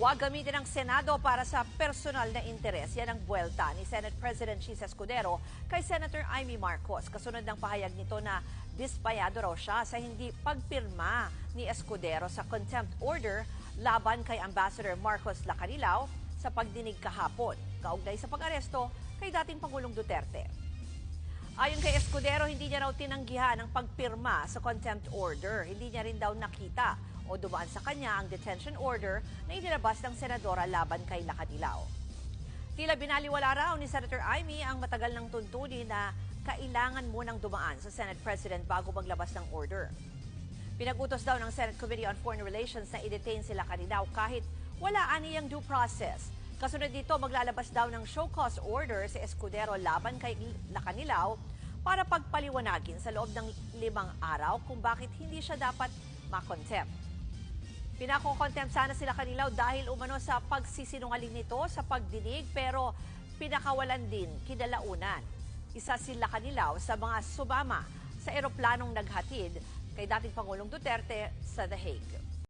Huwag gamitin ang Senado para sa personal na interes. Yan ang buwelta ni Senate President Chis Escudero kay Senator Amy Marcos. Kasunod ng pahayag nito na dispayado raw siya sa hindi pagpirma ni Escudero sa contempt order laban kay Ambassador Marcos Lacanilao sa pagdinig kahapon, kaugnay sa pag-aresto kay dating Pangulong Duterte. Ayon kay Escudero, hindi niya raw tinanggihan ang pagpirma sa contempt order. Hindi niya rin daw nakita o dumaan sa kanya ang detention order na inilabas ng senadora laban kay Lacanilao. Tila binaliwala raw ni Senator Amy ang matagal ng tuntunin na kailangan munang dumaan sa Senate President bago maglabas ng order. Pinag-utos daw ng Senate Committee on Foreign Relations na i-detain si Lacanilao kahit wala aniyang due process. Kasunod dito, maglalabas daw ng show cause order si Escudero laban kay Lacanilao para pagpaliwanagin sa loob ng 5 araw kung bakit hindi siya dapat makontempt. Pinakokontempt sana si Lacanilao dahil umano sa pagsisinungaling nito sa pagdinig pero pinakawalan din kinalaunan. Isa si Lacanilao sa mga sumama sa eroplanong naghatid kay dating Pangulong Duterte sa The Hague.